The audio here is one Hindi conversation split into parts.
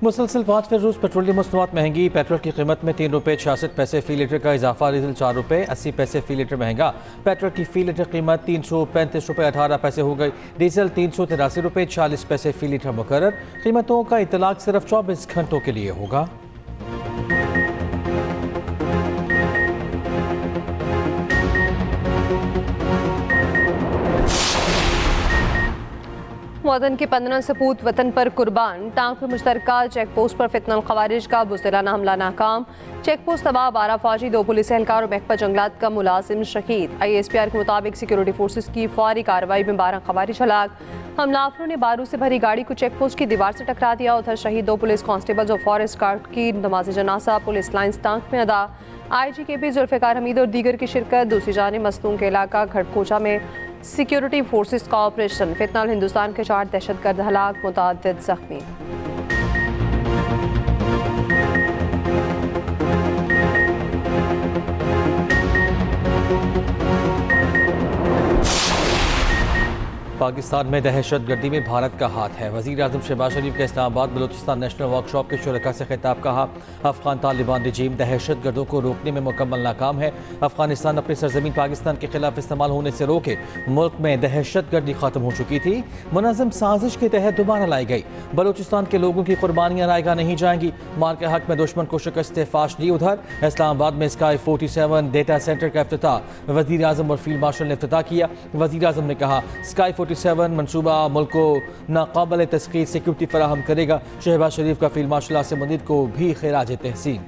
मुसलसल 5वें रोज़ पेट्रोलियम मसनूआत महंगी। पेट्रोल की कीमत में 3 रुपये 66 पैसे फ़ी लीटर का इजाफा। डीजल 4 रुपये 80 पैसे फ़ी लीटर महंगा। पेट्रोल की फ़ी लीटर कीमत 335 रुपये 18 पैसे हो गई। डीजल 383 रुपये 40 पैसे फ़ी लीटर मुकर्रर। कीमतों का इतलाक सिर्फ 24 घंटों के लिए होगा। वतन के 15 सपूत वतन पर कुर्बान। टांग पर मुश्तरका चेक पोस्ट पर फितनल खवारिज का बुज़दिलाना हमला नाकाम। चेक पोस्ट तबाह, 12 फौजी, 2 पुलिस एहलकार और महकमा जंगलात का मुलाजिम शहीद। ISPR के मुताबिक सिक्योरिटी फोर्सेस की फौरी कार्रवाई में 12 खवारिज हलाक। हमलावरों ने बारूद से भरी गाड़ी को चेक पोस्ट की दीवार से टकरा दिया। उधर शहीद 2 पुलिस कांस्टेबल्स और फॉरेस्ट गार्ड की नमाज जनाजा पुलिस लाइन्स टांग में अदा। IGKP जुल्फ़िकार हमीद और दीगर की शिरकत। दूसरी जानिब मस्तूम के इलाका खड़कोचा में सिक्योरिटी फोर्सेस का ऑपरेशन। फितनल हिंदुस्तान के 4 दहशतगर्द हलाक, मुतअद्दिद ज़ख्मी। पाकिस्तान में दहशत गर्दी में भारत का हाथ है। वज़ीर आज़म शहबाज शरीफ का इस्लामाबाद बलूचिस्तान नेशनल वर्कशॉप के शुरका से खिताब। कहा, अफगान तालिबान रजीम दहशत गर्दों को रोकने में मुकम्मल नाकाम है। अफगानिस्तान अपनी सरजमीन पाकिस्तान के खिलाफ इस्तेमाल होने से रोके। मुल्क में दहशत गर्दी खत्म हो चुकी थी, मुनज़्ज़म साजिश के तहत दोबारा लाई गई। बलूचिस्तान के लोगों की कुर्बानियाँ रायगा नहीं जाएंगी। मार के हक में दुश्मन को शिकस्त फाश दी। उधर इस्लामाबाद में स्काई 47 डेटा सेंटर का इफ्तिताह वज़ीर आज़म और फील्ड मार्शल ने इफ्तिताह किया। वज़ीर आज़म ने कहा, स्काई 47 मनसूबा मुल्क को नाकाबिल तस्कीर सिक्योरिटी फराहम करेगा। शहबाज शरीफ का फील्ड मार्शल आसिम मुनीर को भी खिराज तहसीन।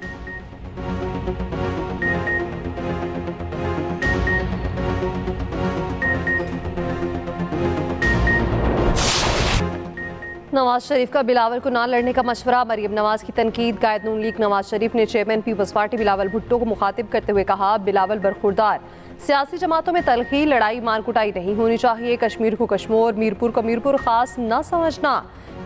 नवाज शरीफ का बिलावल को ना लड़ने का मशवरा। मरीम नवाज की तनकीद। कायद नून लीग नवाज शरीफ ने chairman people's party Bilawal Bhutto को मुखातिब करते हुए कहा, बिलावल बरखुरदार। सियासी जमातों में तलखी, लड़ाई, मारकुटाई नहीं होनी चाहिए। कश्मीर को कश्मीर, मीरपुर को मीरपुर खास न समझना।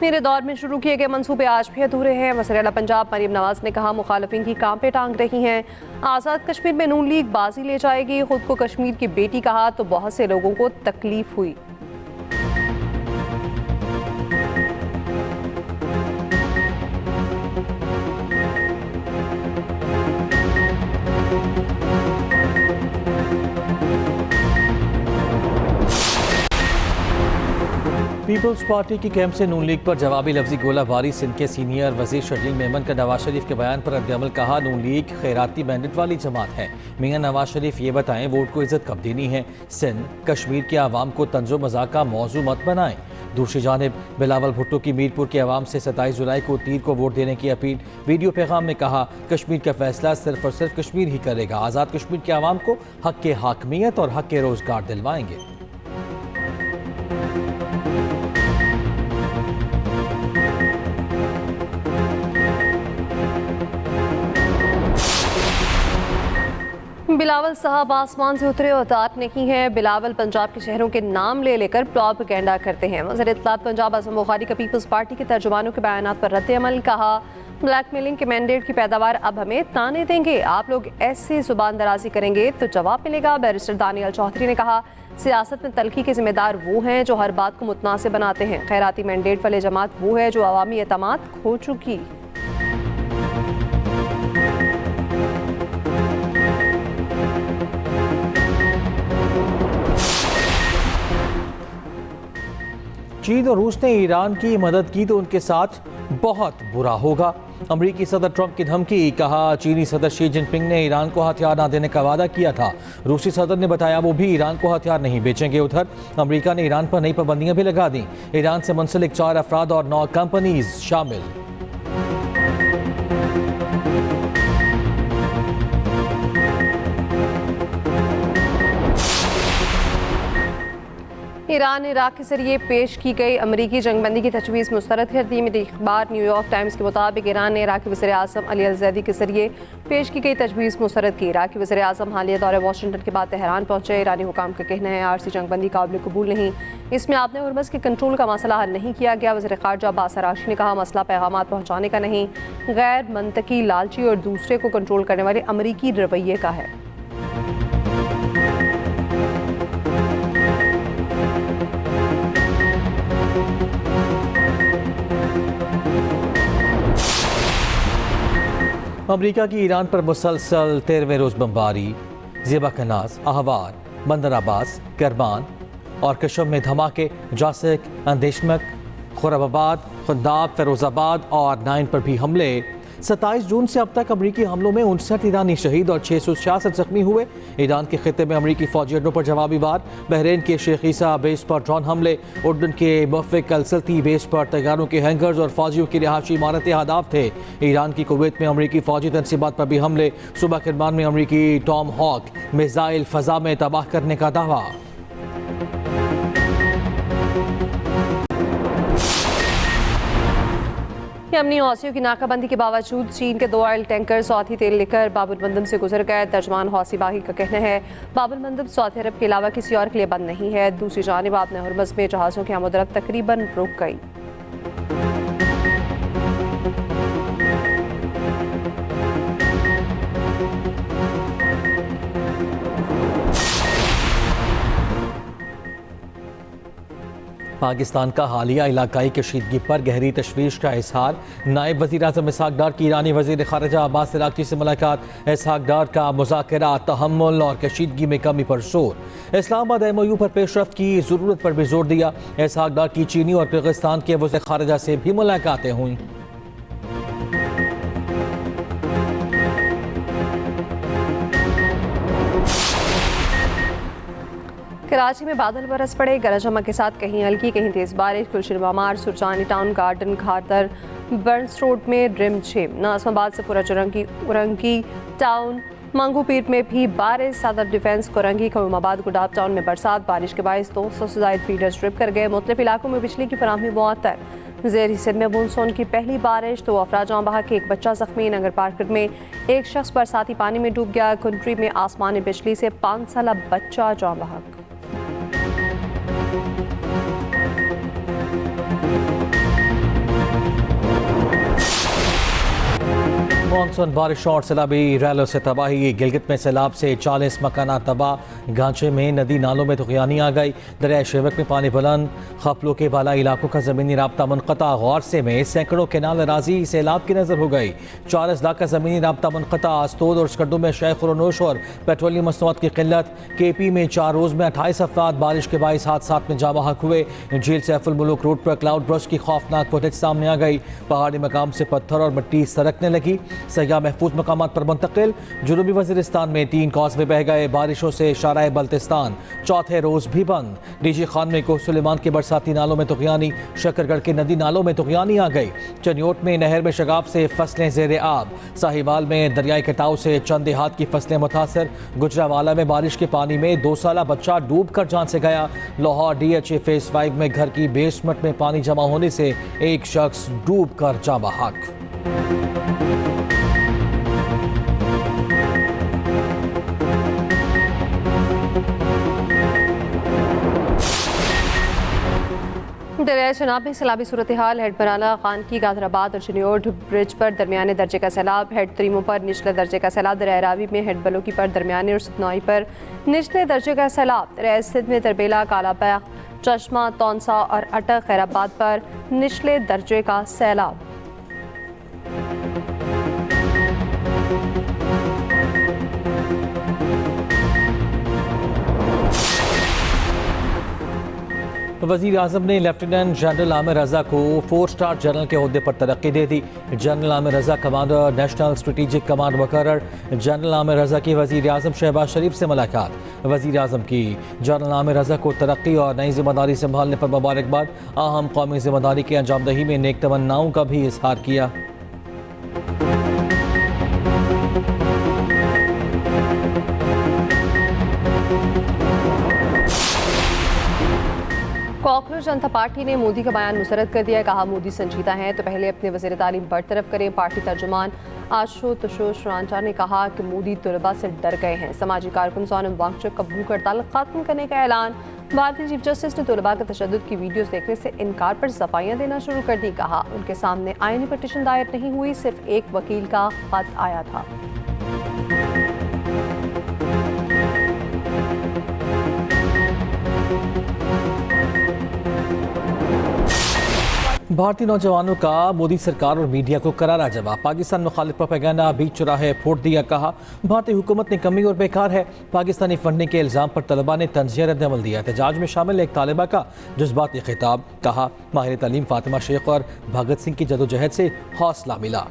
मेरे दौर में शुरू किए गए मंसूबे आज भी अधूरे हैं। वज़ीर पंजाब मरीम नवाज ने कहा, मुखालिफिन की कांपे पे टांग रही हैं। आज़ाद कश्मीर में नून लीग बाजी ले जाएगी। खुद को कश्मीर की बेटी कहा तो बहुत से लोगों को तकलीफ हुई। पीपल्स पार्टी की कैंप से नून लीग पर जवाबी लफ्जी गोलाबारी। सिंध के सीनियर वजीर शर्जील मेमन का नवाज शरीफ के बयान पर रद्द-ए-अमल। कहा, नून लीग खैराती मैंडेट वाली जमात है। मियां नवाज शरीफ ये बताएं, वोट को इज्जत कब देनी है। सिंध कश्मीर के आवाम को तंजो मजाक का मौजू मत बनाएं। दूसरी जानिब बिलावल भुट्टो की मीरपुर के आवाम से 27 जुलाई को तीर को वोट देने की अपील। वीडियो पैगाम में कहा, कश्मीर का फैसला सिर्फ और सिर्फ कश्मीर ही करेगा। आज़ाद कश्मीर के आवाम को हक के हाकमियत और हक के रोजगार दिलवाएंगे। बिलावल साहब आसमान से उतरे अवतार नहीं है। बिलावल पंजाब के शहरों के नाम ले लेकर प्रोपेगेंडा करते हैं। वज़ीर इत्तलात पंजाब आज़म बुखारी का पीपल्स पार्टी के तर्जुमानों के बयानात पर रद्द-ए-अमल। कहा, ब्लैकमेलिंग के मैंडेट की पैदावार अब हमें ताने देंगे। आप लोग ऐसे जुबान दराजी करेंगे तो जवाब मिलेगा। बैरिस्टर दानियल चौधरी ने कहा, सियासत में तलखी के जिम्मेदार वो हैं जो हर बात को मुतनासिब बनाते हैं। खैराती मैंडेट वाले जमात वो है जो अवामी एतमाद खो चुकी। चीन और रूस ने ईरान की मदद की तो उनके साथ बहुत बुरा होगा। अमरीकी सदर ट्रंप की धमकी। कहा, चीनी सदर शी जिनपिंग ने ईरान को हथियार न देने का वादा किया था। रूसी सदर ने बताया वो भी ईरान को हथियार नहीं बेचेंगे। उधर अमरीका ने ईरान पर नई पाबंदियां भी लगा दी। ईरान से मुंसलिक 4 अफराद और 9 कंपनीज शामिल। ईरान ने इराक के जरिए पेश की गई अमरीकी जंगबंदी की तजवीज़ मुस्तरद कर दी। मेरी अखबार न्यूयॉर्क टाइम्स के मुताबिक ईरान ने इराकी वज़ीर आज़म अली अल-ज़ैदी के जरिए पेश की गई तजवीज़ मुस्तरद की। इराकी वज़ीर आज़म हालिया दौरे वाशिंगटन के बाद तेहरान पहुंचे। ईरानी हुकाम का कहना है, आरसी जंगबंदी काबिल कबूल नहीं। इसमें आपने हुर्मज़ के कंट्रोल का मसला हल नहीं किया गया। वज़ीर ख़ारजा अब्बास अराग़ची ने कहा, मसला पैगामात पहुँचाने का नहीं, गैर मनतकी, लालची और दूसरे को कंट्रोल करने वाले अमरीकी रवैये का है। अमरीका की ईरान पर मुसलसल 13वें रोज बमबारी, ज़ेबा कनाज, अहवार, बंदर अब्बास, करमान और कशम में धमाके, जासिक, अंदेशमक, खुरबाबाद, खुंदाब, फिरोजाबाद और 9 पर भी हमले। 27 जून से अब तक अमरीकी हमलों में 59 ईरानी शहीद और 666 जख्मी हुए। ईरान के खिते में अमरीकी फौजी अड्डों पर जवाबी वार, बहरीन के शेख ईसा बेस पर ड्रोन हमले, उर्दन के मुफ्फिक अलसल्ती बेस पर तैयारों के हैंगर्स और फौजियों की रिहायशी इमारतें हदाफ थे। ईरान की कुवैत में अमरीकी फौजी तनसीबात पर भी हमले, सुबह किरमान में अमरीकी टॉम हॉक मिसाइल फजा में तबाह करने का दावा। यमनी हौसियों की नाकाबंदी के बावजूद चीन के 2 ऑयल टैंकर सऊदी तेल लेकर बाबुल मंदब से गुजर गए। तर्जमान हौसी बागी का कहना है बाबुल मंदब सऊदी अरब के अलावा किसी और के लिए बंद नहीं है। दूसरी जानिब आपने हरमज़ में जहाज़ों की आमदरफ्त तकरीबन रुक गई। पाकिस्तान का हालिया इलाकाई कशीदगी पर गहरी तशवीश का इजहार, नायब वज़ीर आज़म इसहाक डार की ईरानी वज़ीर ख़ारिजा अब्बास अराग़ची से मुलाकात। इसहाक डार का मुज़ाकरा, तहम्मुल और कशीदगी में कमी पर जोर। इस्लामाबाद MOU पर पेशरफ्त की ज़रूरत पर भी जोर दिया। इसहाक डार की चीनी और किर्गिस्तान के वज़ीर ख़ारिजा से भी मुलाकातें हुईं। कराची में बादल बरस पड़े, गरज चमक के साथ कहीं हल्की कहीं तेज बारिश। गुलशन मामार, सुरजानी टाउन, गार्डन, खातर, बर्न्स रोड में रिमझिम। नाज़िमाबाद से पूरा उरंगी टाउन, मांगू पीर में भी बारिश। सदर डिफेंस, कुरंगी, खयूमाबाद, गुडाब टाउन में बरसात। बारिश के बायस 200 से ज़ायद फीडर्स ट्रिप कर गए। मुख्तलिफ इलाकों में बिजली की फराहमी मुअत्तल। ज़ेरी सिंध में मानसून की पहली बारिश, 2 अफराद जाँ बहक, 1 बच्चा जख्मी। नगर पार्केट में 1 शख्स बरसाती पानी में डूब गया। कुंट्री में आसमानी बिजली से 5 साला बच्चा जाँ बहक। मानसून बारिशों और सैलाबी रैलों से तबाही, गिलगित में सैलाब से 40 मकाना तबाह। गांचे में नदी नालों में तुगयानी आ गई। दरिया शेवक में पानी बुलंद, खपलों के बाला इलाकों का ज़मीनी राब्ता मुनक़ता। गौरसे में सैकड़ों केनाल अराजी सैलाब की नज़र हो गई। 40 लाख का ज़मीनी राब्ता मुनक़ता। अस्तोद और स्कर्दों में शय खुरोनोश और पेट्रोलियम मसनूआत की किल्लत। KP में 4 रोज़ में 28 अफराद बारिश के बाइस हादसात में जाँ बहक हुए। झील सैफुल मुल्क रोड पर क्लाउड ब्रश की खौफनाक फुटेज सामने आ गई। पहाड़ी मकाम से पत्थर और मिट्टी सरकने लगी। सयाह महफूज मकामात पर मुंतकिल। जुनूबी वज़ीरिस्तान में 3 कॉजवे बह गए। बारिशों से शाराए बल्तिस्तान चौथे रोज भी बंद। डीजी खान में कोह सुलेमान के बरसाती नालों में तुगयानी। शकरगढ़ के नदी नालों में तुगयानी आ गई। चनियोट में नहर में शगाब से फसलें ज़ेरे आब। साहिवाल में दरियाई कटाव से चंद देहात की फसलें मुतासर। गुजरावाला में बारिश के पानी में 2 साला बच्चा डूब कर जान से गया। लाहौर DHA फेज 5 में घर की बेसमेंट में पानी जमा होने से 1 शख्स डूब कर जाँ बहक। दरिया चनाब में सैलाबी सूरत हाल। हेड बराला, खान की, गाजराबाद और चनियोट ब्रिज पर दरमियाने दर्जे का सैलाब। हेड तरीमों पर निचले दर्जे का सैलाब। दरिया रावी में हेड बलोकी पर दरमियाने और सतनोई पर निचले दर्जे का सैलाब। दरिया सिंध में तरबेला, कालापैख, चश्मा, तौनसा और अटक, खैराबाद पर निचले दर्जे का सैलाब। वज़ीर आज़म ने लेफ्टिनेंट जनरल आमिर रज़ा को 4 स्टार जनरल के ओहदे पर तरक्की दे दी। जनरल आमिर रज़ा कमांडर नेशनल स्ट्रेटेजिक कमांड मुकर्रर। जनरल आमिर रज़ा की वज़ीर आज़म शहबाज शरीफ से मुलाकात। वज़ीर आज़म की जनरल आमिर रज़ा को तरक्की और नई जिम्मेदारी संभालने पर मुबारकबाद। अहम कौमी जिम्मेदारी की अंजामदही में नेक तमन्नाओं का भी इजहार किया। कॉकरोच जनता पार्टी ने मोदी का बयान मुस्तरद कर दिया। कहा मोदी संजीदा हैं तो पहले अपने वज़ीर तालीम बरतरफ करें। पार्टी तर्जुमान आशुतोष रांचा ने कहा कि मोदी तलबा से डर गए हैं। समाजी कारकुन सोनम वांगचुक का भूख हड़ताल खत्म करने का ऐलान। भारतीय चीफ जस्टिस ने तलबा के तशद्दुद की वीडियोस देखने से इनकार पर सफाइयाँ देना शुरू कर दी। कहा उनके सामने आईनी पिटीशन दायर नहीं हुई, सिर्फ एक वकील का खत आया था। भारतीय नौजवानों का मोदी सरकार और मीडिया को करारा जवाब। पाकिस्तान मुखालिफ प्रोपेगेंडा बीच चौराहे फोड़ दिया। कहा भारतीय हुकूमत ने कमी और बेकार है। पाकिस्तानी फंडिंग के इल्ज़ाम पर तलबा ने तंज़िया रद्द-ए-अमल दिया। एहतजाज में शामिल एक तालिबा का जज्बाती खिताब। कहा माहिर तालीम फातिमा शेख और भगत सिंह की जदोजहद से हौसला मिला।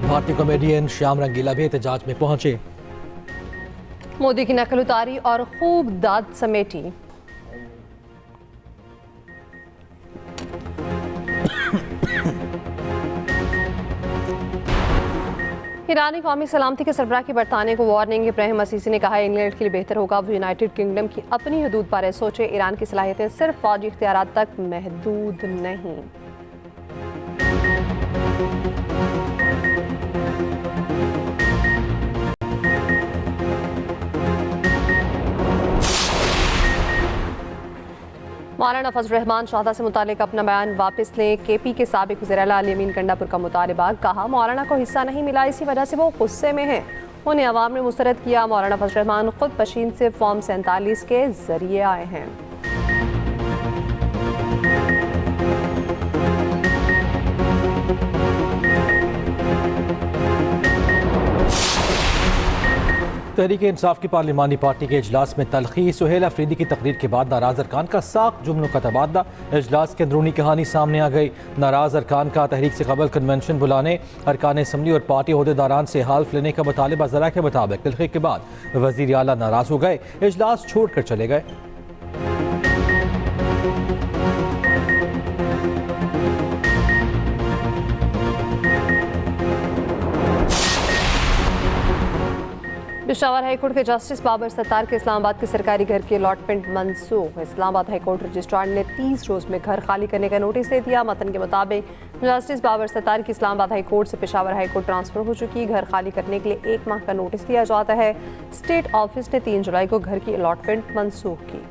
भारतीय कॉमेडियन श्याम रंगीला भी एहतजाज में पहुंचे। मोदी की नकल उतारी और खूब दाद समेटी। ईरानी कौमी सलामती के सरबराह की बरतानिया को वार्निंग। इब्राहिम असीसी ने कहा इंग्लैंड के लिए बेहतर होगा वो यूनाइटेड किंगडम की अपनी हदूद बारे सोचे। ईरान की सलाहियतें सिर्फ फौजी इख्तियारात तक महदूद नहीं। मौलाना फजल रहमान शाहदा से मुतालिक अपना बयान वापस लें। केपी के साबिक वज़ीर-ए-आला अली अमीन कंडापुर का मुतालबा। कहा मौलाना को हिस्सा नहीं मिला, इसी वजह से वो गुस्से में हैं। उन्हें अवाम ने मुस्तरद किया। मौलाना फजल रहमान खुद पशीन से फॉर्म 47 के जरिए आए हैं। तहरीक इंसाफ की पार्लिमानी पार्टी के इजलास में तलखी। सुहेल अफरीदी की तकरीर के बाद नाराज अरकान का साख जुमलों का तबादला। इजलास की अंदरूनी कहानी सामने आ गई। नाराज अरकान का तहरीक से कबल कन्वेंशन बुलाने, अरकान असम्बली और पार्टी अहदेदारान से हाल्फ लेने का मुतालिबा ज़रा के मुताबिक। तलखी के बाद वज़ीर आला नाराज हो गए, इजलास छोड़ कर चले गए। पेशावर हाईकोर्ट के जस्टिस बाबर सत्तार के इस्लामाबाद के सरकारी घर की अलॉटमेंट मनसूख। इस्लामाबाद हाईकोर्ट रजिस्ट्रार ने 30 रोज में घर खाली करने का नोटिस दे दिया। मतन के मुताबिक जस्टिस बाबर सत्तार की इस्लामाबाद हाईकोर्ट से पेशावर हाईकोर्ट ट्रांसफर हो चुकी। घर खाली करने के लिए 1 माह का नोटिस दिया जाता है। स्टेट ऑफिस ने 3 जुलाई को घर की अलॉटमेंट मनसूख की।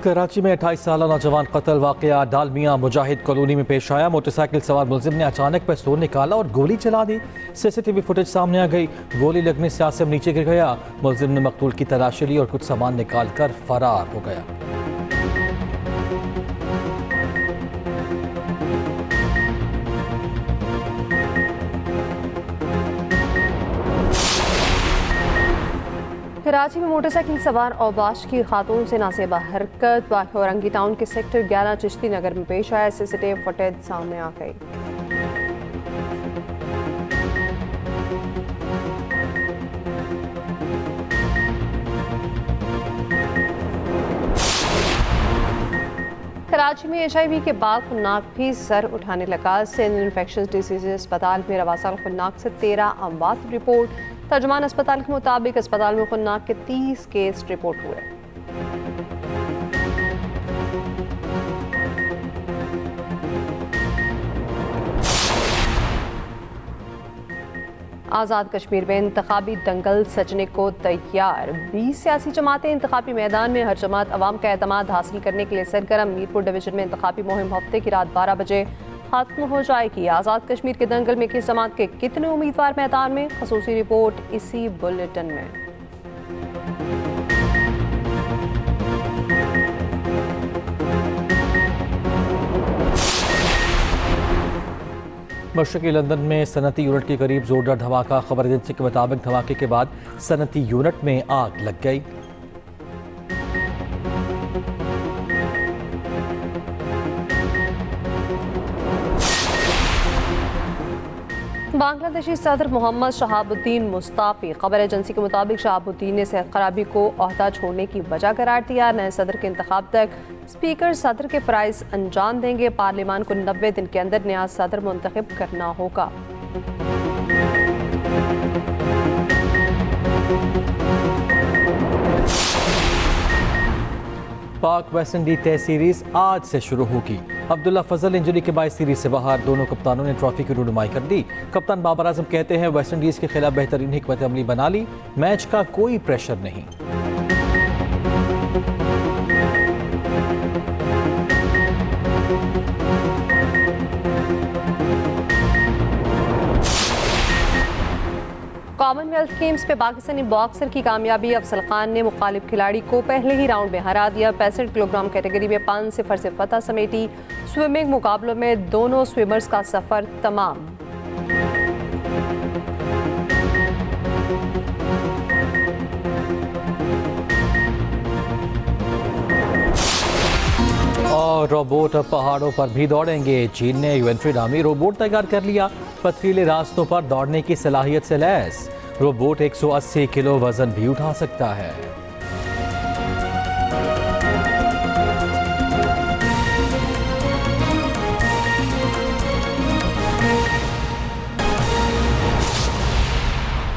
कराची में 28 साल नौजवान कत्ल वाकया डालमिया मुजाहिद कॉलोनी में पेश आया। मोटरसाइकिल सवार मुलजिम ने अचानक पिस्तौल निकाला और गोली चला दी। सीसीटीवी फुटेज सामने आ गई। गोली लगने से आसिम नीचे गिर गया। मुलजिम ने मकतूल की तलाशी ली और कुछ सामान निकाल कर फरार हो गया। कराची में मोटरसाइकिल सवार औबाश की खातून से नासेबा हरकत औरंगी टाउन के सेक्टर 11 चिश्ती नगर में पेश आया। सीसीटीवी फुटेज सामने आ गई। कराची में HIV के बाद खुन्नाक भी सर उठाने लगा। सिंध इन्फेक्शस डिजीज अस्पताल में रवासाल खुन्नाक से 13 अमवात रिपोर्ट। तर्जुमान अस्पताल के मुताबिक अस्पताल में खुन्नाक के 30 केस रिपोर्ट हुए। आज़ाद कश्मीर में इंतखाबी दंगल सजने को तैयार। 20 सियासी जमातें इंतखाबी मैदान में। हर जमात अवाम का एतमाद हासिल करने के लिए सरगर्म। मीरपुर डिवीजन में इंतखाबी मुहिम हफ्ते की रात 12 बजे खत्म हो जाएगी। आज़ाद कश्मीर के दंगल में किस जमात के कितने उम्मीदवार मैदान में, खसूसी रिपोर्ट इसी बुलेटिन में। मशरक़ी लंदन में सनती यूनिट के करीब जोरदार धमाका। खबर एजेंसी के मुताबिक धमाके के बाद सनती यूनिट में आग लग गई। बांग्लादेशी सदर मोहम्मद शहाबुद्दीन मुस्ताफी। खबर एजेंसी के मुताबिक शहाबुद्दीन ने सेहत खराबी को ओहदा छोड़ने की वजह करार दिया। नए सदर के इंतखाब तक स्पीकर सदर के फ़राइज़ अंजाम देंगे। पार्लियामान को 90 दिन के अंदर नया सदर मुंतखब करना होगा। पाक वेस्ट इंडीज टेस्ट सीरीज आज से शुरू होगी। अब्दुल्ला फजल इंजरी के बाद सीरीज से बाहर। दोनों कप्तानों ने ट्रॉफी की रुनुमाई कर दी। कप्तान बाबर आजम कहते हैं वेस्ट इंडीज के खिलाफ बेहतरीन हिकमत अमली बना ली, मैच का कोई प्रेशर नहीं। कॉमनवेल्थ गेम्स में पाकिस्तानी बॉक्सर की कामयाबी। अफसल खान ने मुखालिफ खिलाड़ी को पहले ही राउंड में हरा दिया। 65 किलोग्राम कैटेगरी में 5-0 से फतह समेटी। स्विमिंग मुकाबलों में दोनों स्विमर्स का सफर तमाम। और रोबोट अब पहाड़ों पर भी दौड़ेंगे। चीन ने यूएनट्री नामी रोबोट तैयार कर लिया। पथरीले रास्तों पर दौड़ने की सलाहियत से लैस रोबोट 180 किलो वजन भी उठा सकता है।